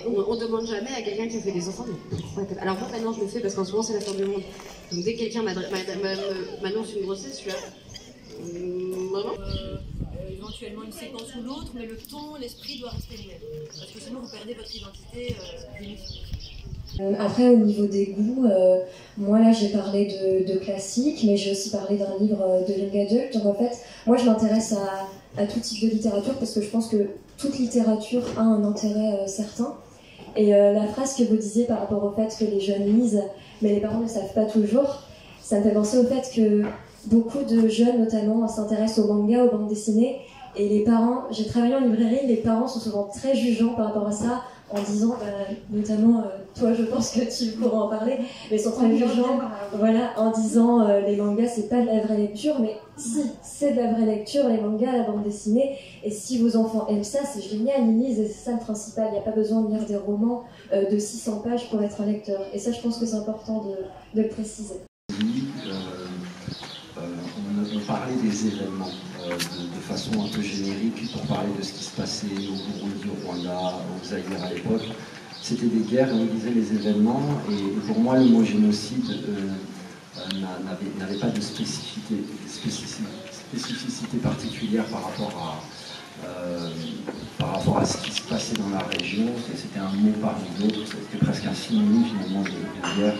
On demande jamais à quelqu'un qui a fait des enfants, mais pourquoi t'as... Alors moi maintenant je le fais parce qu'en ce moment c'est la fin du monde. Donc dès que quelqu'un m'annonce une grossesse, je suis là. Vraiment éventuellement une séquence ou l'autre, mais le ton, l'esprit doit rester le même. Parce que sinon vous perdez votre identité Après, au niveau des goûts, moi là j'ai parlé de classique, mais j'ai aussi parlé d'un livre de young adult. Donc en fait, moi je m'intéresse à tout type de littérature parce que je pense que toute littérature a un intérêt certain. Et la phrase que vous disiez par rapport au fait que les jeunes lisent, mais les parents ne savent pas toujours, ça me fait penser au fait que beaucoup de jeunes notamment s'intéressent aux mangas, aux bandes dessinées, et les parents, j'ai travaillé en librairie, les parents sont souvent très jugeants par rapport à ça, en disant, notamment toi je pense que tu pourras en parler, mais ils sont très jugeants, voilà, en disant les mangas c'est pas de la vraie lecture, mais si, c'est de la vraie lecture, les mangas, la bande dessinée, et si vos enfants aiment ça, c'est génial, ils lisent, et c'est ça le principal, il n'y a pas besoin de lire des romans de 600 pages pour être un lecteur, et ça je pense que c'est important de le préciser. On parlait des événements de façon un peu générique pour parler de ce qui se passait au Burundi, au Rwanda, au Zaïre à l'époque. C'était des guerres et on disait les événements. Et pour moi, le mot génocide n'avait pas de spécificité particulière par rapport à ce qui se passait dans la région. C'était un mot parmi d'autres, c'était presque un synonyme finalement de guerre.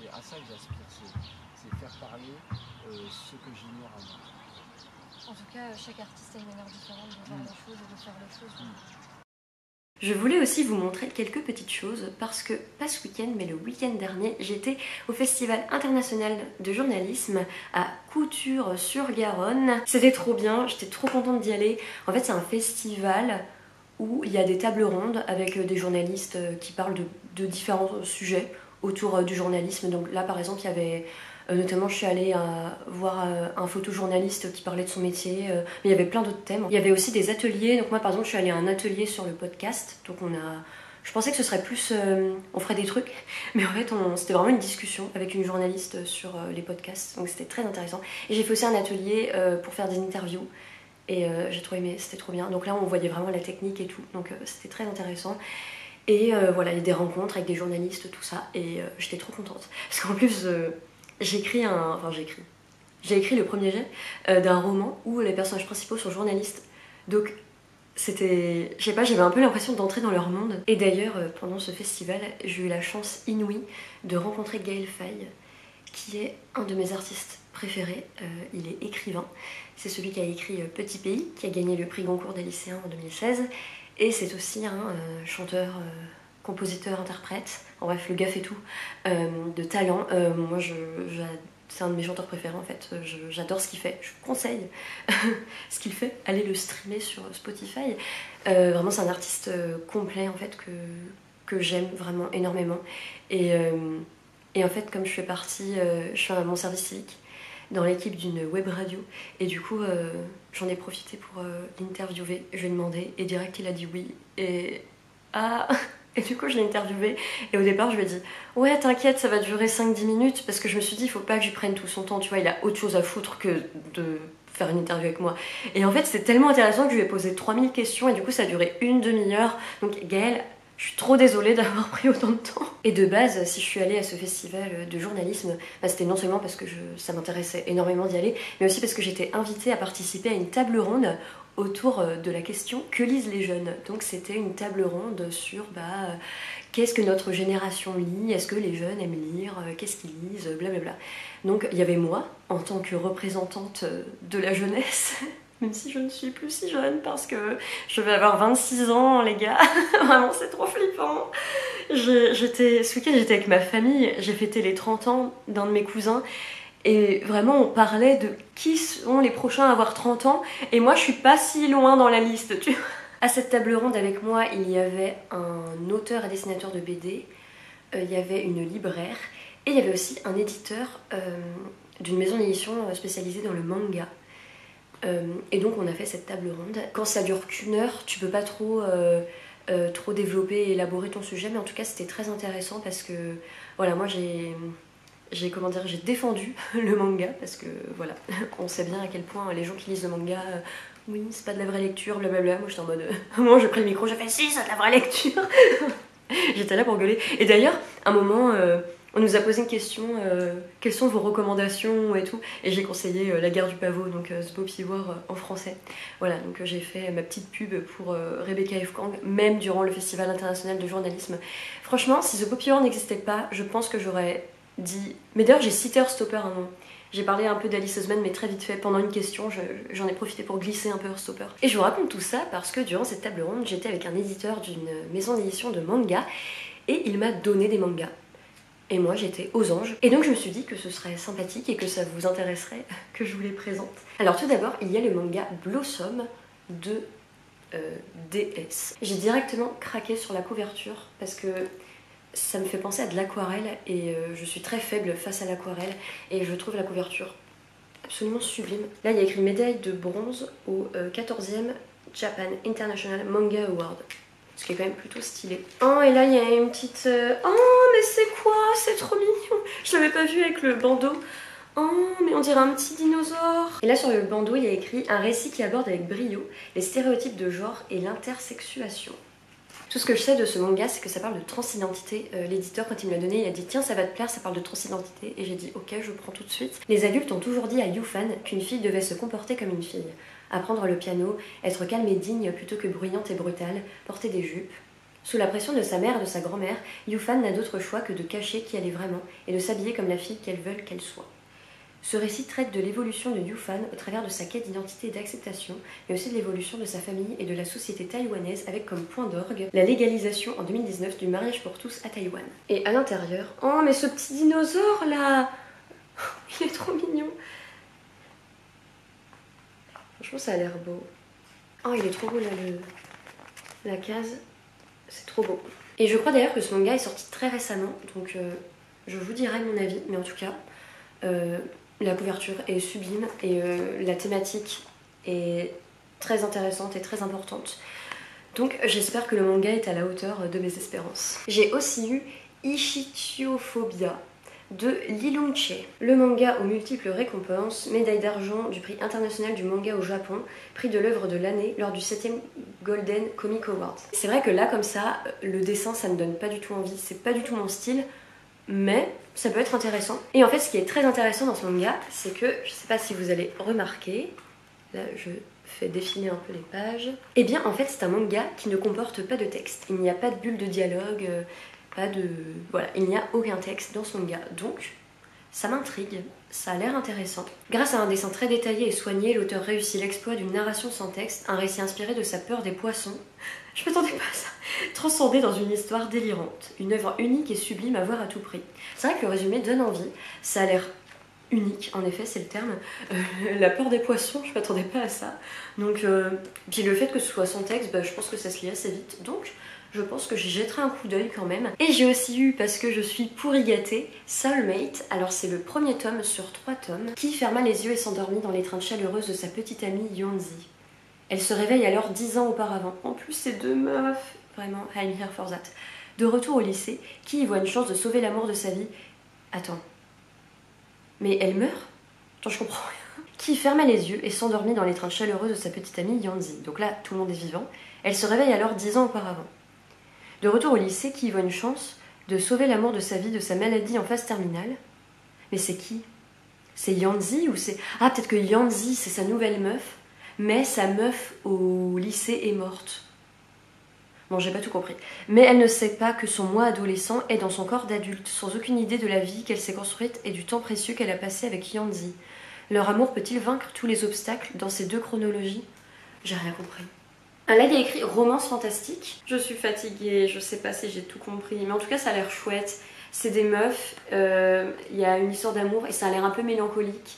C'est à ça que j'aspire, c'est faire parler ce que j'ignore à moi. En tout cas, chaque artiste a une manière différente de voir les choses et de faire les choses. Je voulais aussi vous montrer quelques petites choses parce que, pas ce week-end, mais le week-end dernier, j'étais au Festival international de journalisme à Couture-sur-Garonne. C'était trop bien, j'étais trop contente d'y aller. En fait, c'est un festival où il y a des tables rondes avec des journalistes qui parlent de différents sujets autour du journalisme. Donc là par exemple il y avait notamment je suis allée voir un photojournaliste qui parlait de son métier, mais il y avait plein d'autres thèmes. Il y avait aussi des ateliers, donc moi par exemple je suis allée à un atelier sur le podcast, donc je pensais que ce serait plus on ferait des trucs, mais en fait c'était vraiment une discussion avec une journaliste sur les podcasts, donc c'était très intéressant. Et j'ai fait aussi un atelier pour faire des interviews et j'ai trouvé mais c'était trop bien. Donc là on voyait vraiment la technique et tout, donc c'était très intéressant. Et voilà, il y a des rencontres avec des journalistes, tout ça, et j'étais trop contente. Parce qu'en plus, j'ai écrit le premier jet d'un roman où les personnages principaux sont journalistes. Donc c'était, je sais pas, j'avais un peu l'impression d'entrer dans leur monde. Et d'ailleurs, pendant ce festival, j'ai eu la chance inouïe de rencontrer Gaël Faye, qui est un de mes artistes préférés. Il est écrivain. C'est celui qui a écrit Petit Pays, qui a gagné le prix Goncourt des lycéens en 2016. Et c'est aussi un chanteur, compositeur, interprète, en bref, le gars fait tout, de talent. Moi, c'est un de mes chanteurs préférés en fait, j'adore ce qu'il fait, je vous conseille ce qu'il fait, allez le streamer sur Spotify. Vraiment, c'est un artiste complet en fait que j'aime vraiment énormément. Et en fait, comme je fais partie, je fais mon service civique dans l'équipe d'une web radio et du coup j'en ai profité pour l'interviewer. Je lui ai demandé et direct il a dit oui et du coup je l'ai interviewé et au départ je lui ai dit ouais t'inquiète ça va durer 5-10 minutes parce que je me suis dit il faut pas que je lui prenne tout son temps, tu vois, il a autre chose à foutre que de faire une interview avec moi. Et en fait c'était tellement intéressant que je lui ai posé 3000 questions et du coup ça a duré une demi-heure. Donc Gaëlle, je suis trop désolée d'avoir pris autant de temps. Et de base, si je suis allée à ce festival de journalisme, c'était non seulement parce que ça m'intéressait énormément d'y aller, mais aussi parce que j'étais invitée à participer à une table ronde autour de la question « Que lisent les jeunes ?» Donc c'était une table ronde sur qu'est-ce que notre génération lit, est-ce que les jeunes aiment lire, qu'est-ce qu'ils lisent, blablabla. Donc il y avait moi, en tant que représentante de la jeunesse, même si je ne suis plus si jeune parce que je vais avoir 26 ans les gars, vraiment c'est trop flippant. Ce week-end j'étais avec ma famille, j'ai fêté les 30 ans d'un de mes cousins et vraiment on parlait de qui sont les prochains à avoir 30 ans et moi je suis pas si loin dans la liste, tu vois. À cette table ronde avec moi il y avait un auteur et dessinateur de BD, il y avait une libraire et il y avait aussi un éditeur d'une maison d'édition spécialisée dans le manga. Et donc on a fait cette table ronde. Quand ça dure qu'1 heure, tu peux pas trop développer et élaborer ton sujet, mais en tout cas c'était très intéressant parce que voilà, moi j'ai défendu le manga parce que voilà, on sait bien à quel point les gens qui lisent le manga oui, c'est pas de la vraie lecture, blablabla. Moi j'étais en mode, moi j'ai pris le micro, j'ai fait si, c'est de la vraie lecture. J'étais là pour gueuler. Et d'ailleurs, à un moment, on nous a posé une question, quelles sont vos recommandations et tout. Et j'ai conseillé La Guerre du Pavot, donc The Poppy War en français. Voilà, donc j'ai fait ma petite pub pour Rebecca F. Kang, même durant le Festival international de journalisme. Franchement, si The Poppy War n'existait pas, je pense que j'aurais dit... Mais d'ailleurs, j'ai cité Heartstopper un moment. J'ai parlé un peu d'Alice Oseman, mais très vite fait, pendant une question, j'en ai profité pour glisser un peu Heartstopper. Et je vous raconte tout ça parce que durant cette table ronde, j'étais avec un éditeur d'une maison d'édition de manga, et il m'a donné des mangas. Et moi, j'étais aux anges. Et donc je me suis dit que ce serait sympathique et que ça vous intéresserait que je vous les présente. Alors tout d'abord, il y a le manga Blossom de DS. J'ai directement craqué sur la couverture parce que ça me fait penser à de l'aquarelle et je suis très faible face à l'aquarelle et je trouve la couverture absolument sublime. Là il y a écrit médaille de bronze au 14e Japan International Manga Award, ce qui est quand même plutôt stylé. Oh et là il y a une petite... Oh mais c'est quoi? C'est trop mignon. Je l'avais pas vu avec le bandeau. Oh mais on dirait un petit dinosaure. Et là sur le bandeau il y a écrit un récit qui aborde avec brio les stéréotypes de genre et l'intersexuation. Tout ce que je sais de ce manga, c'est que ça parle de transidentité. L'éditeur, quand il me l'a donné, il a dit « Tiens, ça va te plaire, ça parle de transidentité. » Et j'ai dit « Ok, je prends tout de suite. » Les adultes ont toujours dit à Yufan qu'une fille devait se comporter comme une fille. Apprendre le piano, être calme et digne plutôt que bruyante et brutale, porter des jupes. Sous la pression de sa mère et de sa grand-mère, Yufan n'a d'autre choix que de cacher qui elle est vraiment et de s'habiller comme la fille qu'elles veulent qu'elle soit. Ce récit traite de l'évolution de Yufan au travers de sa quête d'identité et d'acceptation, mais aussi de l'évolution de sa famille et de la société taïwanaise avec comme point d'orgue la légalisation en 2019 du mariage pour tous à Taïwan. Et à l'intérieur... Oh mais ce petit dinosaure là, il est trop mignon. Franchement ça a l'air beau. Oh il est trop beau là, la case, c'est trop beau. Et je crois d'ailleurs que ce manga est sorti très récemment, donc je vous dirai mon avis, mais en tout cas... la couverture est sublime et la thématique est très intéressante et très importante. Donc j'espère que le manga est à la hauteur de mes espérances. J'ai aussi eu Ichitiophobia de Lilongche. Le manga aux multiples récompenses, médaille d'argent du prix international du manga au Japon, prix de l'œuvre de l'année lors du 7e Golden Comic Award. C'est vrai que là comme ça, le dessin ça me donne pas du tout envie, c'est pas du tout mon style. Mais ça peut être intéressant. Et en fait, ce qui est très intéressant dans ce manga, c'est que, je sais pas si vous allez remarquer, là je fais défiler un peu les pages, et bien en fait c'est un manga qui ne comporte pas de texte. Il n'y a pas de bulle de dialogue, pas de... Voilà, il n'y a aucun texte dans ce manga. Donc, ça m'intrigue, ça a l'air intéressant. Grâce à un dessin très détaillé et soigné, l'auteur réussit l'exploit d'une narration sans texte, un récit inspiré de sa peur des poissons. Je m'attendais pas à ça. Transcendé dans une histoire délirante. Une œuvre unique et sublime à voir à tout prix. C'est vrai que le résumé donne envie. Ça a l'air unique, en effet, c'est le terme. La peur des poissons, je m'attendais pas à ça. Donc, puis le fait que ce soit sans texte, bah, je pense que ça se lit assez vite. Donc, je pense que j'y jetterai un coup d'œil quand même. Et j'ai aussi eu, parce que je suis pourri gâtée, Soulmate. Alors c'est le premier tome sur 3 tomes, qui ferma les yeux et s'endormit dans l'étreinte chaleureuse de sa petite amie Yonzi. Elle se réveille alors 10 ans auparavant. En plus, ces deux meufs, vraiment, I'm here for that. De retour au lycée, qui y voit une chance de sauver l'amour de sa vie. Attends. Mais elle meurt? Attends, je comprends rien. Qui ferma les yeux et s'endormit dans l'étreinte chaleureuse de sa petite amie Yonzi. Donc là, tout le monde est vivant. Elle se réveille alors 10 ans auparavant. De retour au lycée, qui y voit une chance de sauver l'amour de sa vie de sa maladie en phase terminale. Mais c'est qui? C'est Yonzi ou c'est... Ah, peut-être que Yonzi, c'est sa nouvelle meuf. Mais sa meuf au lycée est morte. Bon, j'ai pas tout compris. Mais elle ne sait pas que son moi adolescent est dans son corps d'adulte, sans aucune idée de la vie qu'elle s'est construite et du temps précieux qu'elle a passé avec Yonzi. Leur amour peut-il vaincre tous les obstacles dans ces deux chronologies? J'ai rien compris. Là, il y a écrit romance fantastique. Je suis fatiguée, je sais pas si j'ai tout compris, mais en tout cas, ça a l'air chouette. C'est des meufs, il y a une histoire d'amour et ça a l'air un peu mélancolique.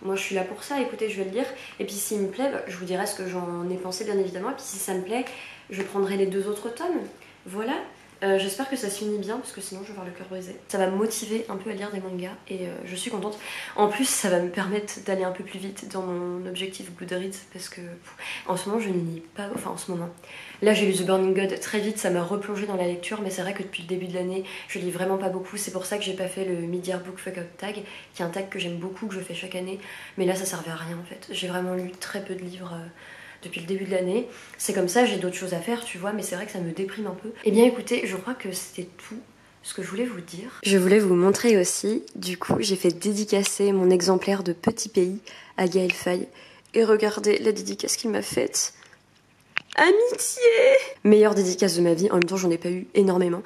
Moi je suis là pour ça, écoutez, je vais le lire. Et puis s'il me plaît, bah, je vous dirai ce que j'en ai pensé bien évidemment. Et puis si ça me plaît, je prendrai les 2 autres tomes. Voilà. J'espère que ça se finit bien parce que sinon je vais avoir le cœur brisé. Ça va me motiver un peu à lire des mangas et je suis contente. En plus ça va me permettre d'aller un peu plus vite dans mon objectif Goodreads parce que en ce moment je ne lis pas, enfin en ce moment. Là j'ai lu The Burning God très vite, ça m'a replongé dans la lecture mais c'est vrai que depuis le début de l'année je lis vraiment pas beaucoup. C'est pour ça que j'ai pas fait le Mid-Year Book Fuck Up Tag qui est un tag que j'aime beaucoup, que je fais chaque année. Mais là ça servait à rien en fait. J'ai vraiment lu très peu de livres depuis le début de l'année. C'est comme ça, j'ai d'autres choses à faire, tu vois, mais c'est vrai que ça me déprime un peu. Eh bien écoutez, je crois que c'était tout ce que je voulais vous dire. Je voulais vous montrer aussi, du coup, j'ai fait dédicacer mon exemplaire de Petit Pays à Gaël Faye. Et regardez la dédicace qu'il m'a faite. Amitié! Meilleure dédicace de ma vie, en même temps j'en ai pas eu énormément.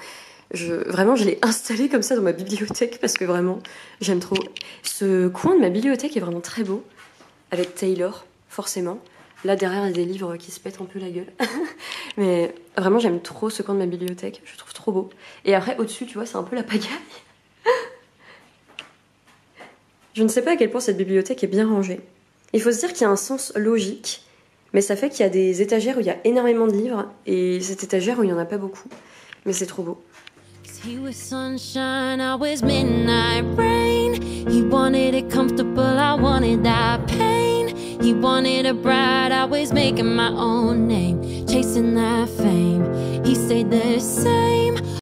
Vraiment, je l'ai installé comme ça dans ma bibliothèque parce que vraiment, j'aime trop. Ce coin de ma bibliothèque est vraiment très beau, avec Taylor, forcément. Là derrière il y a des livres qui se pètent un peu la gueule. Mais vraiment j'aime trop ce coin de ma bibliothèque, je trouve trop beau. Et après au-dessus tu vois c'est un peu la pagaille. Je ne sais pas à quel point cette bibliothèque est bien rangée. Il faut se dire qu'il y a un sens logique, mais ça fait qu'il y a des étagères où il y a énormément de livres et cette étagère où il n'y en a pas beaucoup. Mais c'est trop beau. He was sunshine, I was midnight rain. He wanted it comfortable, I wanted that pain. He wanted a bride, I was making my own name, chasing that fame. He stayed the same.